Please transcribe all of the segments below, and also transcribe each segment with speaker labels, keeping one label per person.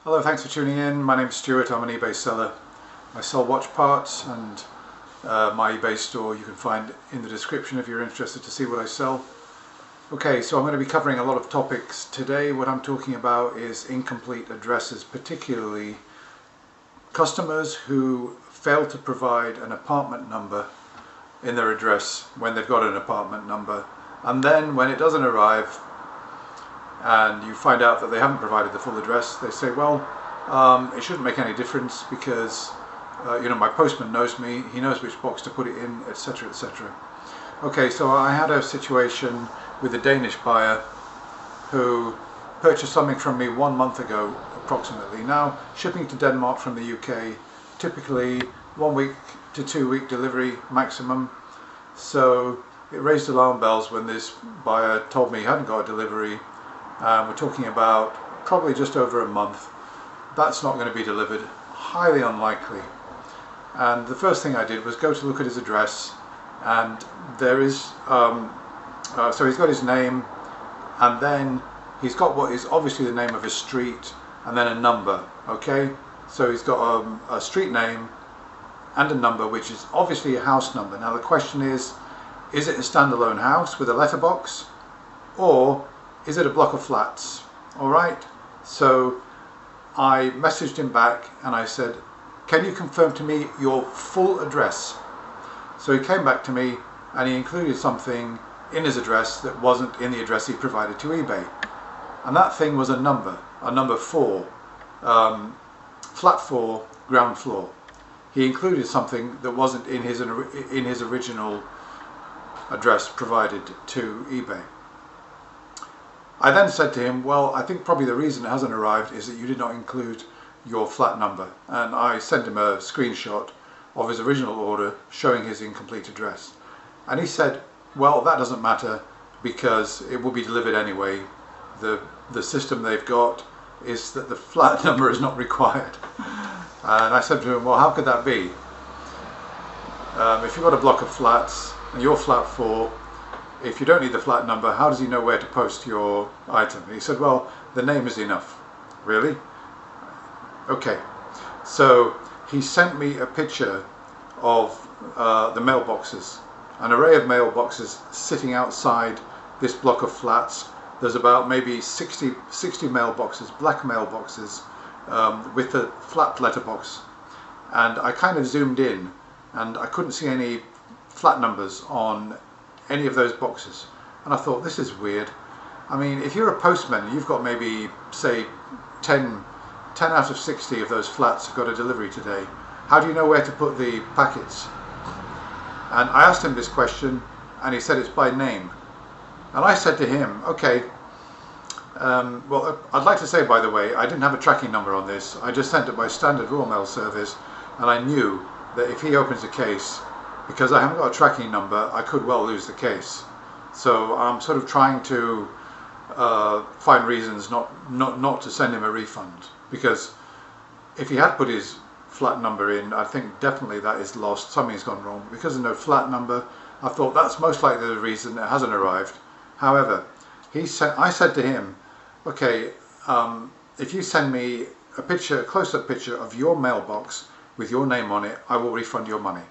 Speaker 1: Hello, thanks for tuning in. My name's Stuart. I'm an eBay seller. I sell watch parts, and my eBay store you can find in the description if you're interested to see what I sell. Okay, so I'm going to be covering a lot of topics today. What I'm talking about is incomplete addresses, particularly customers who fail to provide an apartment number in their address when they've got an apartment number, and then when it doesn't arrive and you find out that they haven't provided the full address, they say, well, it shouldn't make any difference because my postman knows me, he knows which box to put it in, etc., etc. Okay, so I had a situation with a Danish buyer who purchased something from me 1 month ago approximately. Now, shipping to Denmark from the UK, typically 1 week to 2 week delivery maximum. So it raised alarm bells when this buyer told me he hadn't got a delivery. We're talking about probably just over a month. That's not going to be delivered, highly unlikely. And the first thing I did was go to look at his address, and there is, so he's got his name, and then he's got what is obviously the name of his street, and then a number, okay? So he's got a street name and a number, which is obviously a house number. Now the question is it a standalone house with a letterbox, or is it a block of flats? All right, so I messaged him back and I said, can you confirm to me your full address? So he came back to me and he included something in his address that wasn't in the address he provided to eBay. And that thing was a number 4, flat 4, ground floor. He included something that wasn't in his original address provided to eBay. I then said to him, well, I think probably the reason it hasn't arrived is that you did not include your flat number. And I sent him a screenshot of his original order showing his incomplete address. And he said, well, that doesn't matter because it will be delivered anyway. The system they've got is that the flat number is not required. And I said to him, well, how could that be? If you've got a block of flats and you're flat 4, if you don't need the flat number, how does he know where to post your item? He said, well, the name is enough. Really? Okay. So he sent me a picture of the mailboxes, an array of mailboxes sitting outside this block of flats. There's about maybe 60 mailboxes, black mailboxes, with the flat letterbox. And I kind of zoomed in and I couldn't see any flat numbers on any of those boxes, and I thought, this is weird. I mean, if you're a postman, you've got maybe say 10 out of 60 of those flats have got a delivery today. How do you know where to put the packets? And I asked him this question and he said it's by name. And I said to him, okay, well, I'd like to say, by the way, I didn't have a tracking number on this. I just sent it by standard raw mail service, and I knew that if he opens a case, because I haven't got a tracking number, I could well lose the case. So I'm sort of trying to find reasons not to send him a refund, because if he had put his flat number in, I think definitely that is lost. Something's gone wrong. Because there's no flat number, I thought that's most likely the reason it hasn't arrived. However, I said to him, okay, if you send me a close-up picture of your mailbox with your name on it, I will refund your money.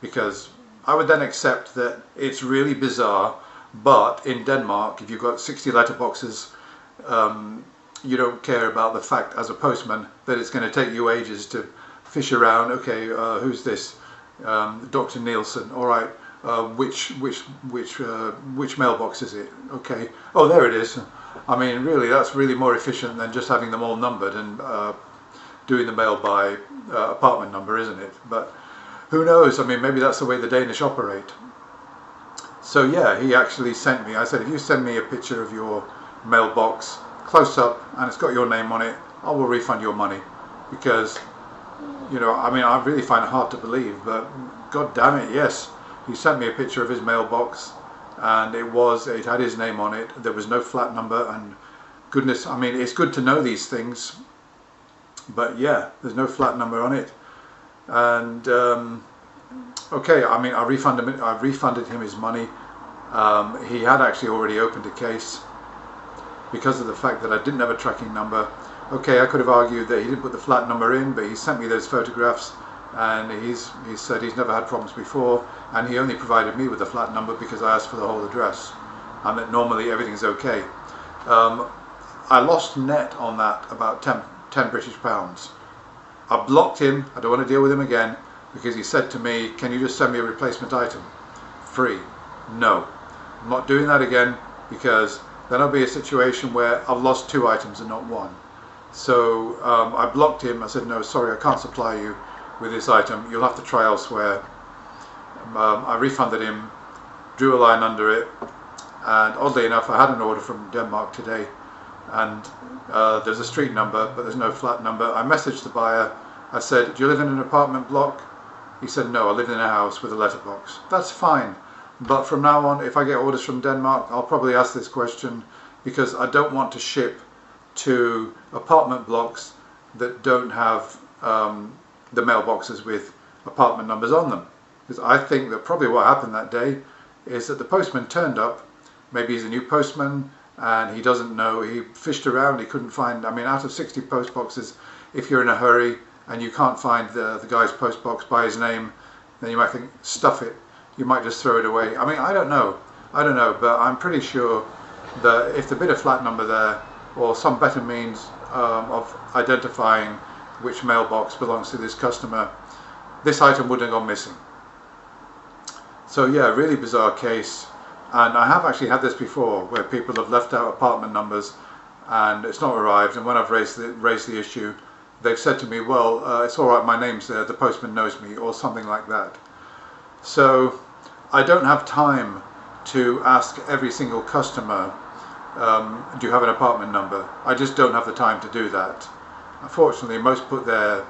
Speaker 1: Because I would then accept that it's really bizarre, but in Denmark, if you've got 60 letterboxes, you don't care about the fact as a postman that it's going to take you ages to fish around. Okay, who's this? Dr. Nielsen. All right, which mailbox is it? Okay, oh, there it is. I mean, really, that's really more efficient than just having them all numbered and doing the mail by apartment number, isn't it? But who knows? I mean, maybe that's the way the Danish operate. So yeah, he actually sent me, I said, if you send me a picture of your mailbox, close up, and it's got your name on it, I will refund your money. Because, I mean, I really find it hard to believe, but god damn it, yes. He sent me a picture of his mailbox, and it had his name on it. There was no flat number, and goodness, I mean, it's good to know these things, but yeah, there's no flat number on it. And okay, I mean, I refunded him his money. He had actually already opened a case because of the fact that I didn't have a tracking number. Okay, I could have argued that he didn't put the flat number in, but he sent me those photographs, and he said he's never had problems before, and he only provided me with the flat number because I asked for the whole address, and that normally everything's okay. I lost net on that about 10 British pounds. I blocked him. I don't want to deal with him again because he said to me, can you just send me a replacement item? Free. No, I'm not doing that again, because then I'll be a situation where I've lost 2 items and not 1. So I blocked him. I said, no, sorry, I can't supply you with this item. You'll have to try elsewhere. I refunded him, drew a line under it, and oddly enough, I had an order from Denmark today, and there's a street number, but there's no flat number. I messaged the buyer. I said, do you live in an apartment block? He said, no, I live in a house with a letterbox. That's fine. But from now on, if I get orders from Denmark, I'll probably ask this question, because I don't want to ship to apartment blocks that don't have the mailboxes with apartment numbers on them. Because I think that probably what happened that day is that the postman turned up. Maybe he's a new postman and he doesn't know. He fished around, he couldn't find, I mean, out of 60 post boxes, if you're in a hurry and you can't find the guy's post box by his name, then you might think, stuff it. You might just throw it away. I mean, I don't know, but I'm pretty sure that if there'd been a flat number there, or some better means of identifying which mailbox belongs to this customer, this item wouldn't have gone missing. So yeah, really bizarre case. And I have actually had this before, where people have left out apartment numbers and it's not arrived, and when I've raised the issue, they've said to me, well, it's all right, my name's there, the postman knows me, or something like that. So I don't have time to ask every single customer, do you have an apartment number? I just don't have the time to do that. Unfortunately, most put their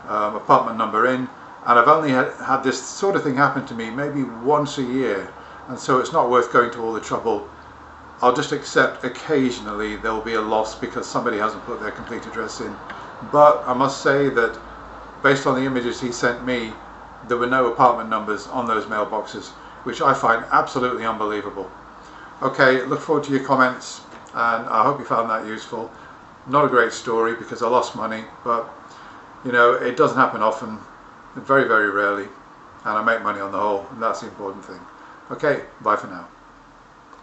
Speaker 1: apartment number in, and I've only had this sort of thing happen to me maybe once a year, and so it's not worth going to all the trouble. I'll just accept occasionally there will be a loss because somebody hasn't put their complete address in. But I must say that based on the images he sent me, there were no apartment numbers on those mailboxes, which I find absolutely unbelievable. Okay, look forward to your comments, and I hope you found that useful. Not a great story because I lost money, but you know, it doesn't happen often, very, very rarely, and I make money on the whole, and that's the important thing. Okay, bye for now.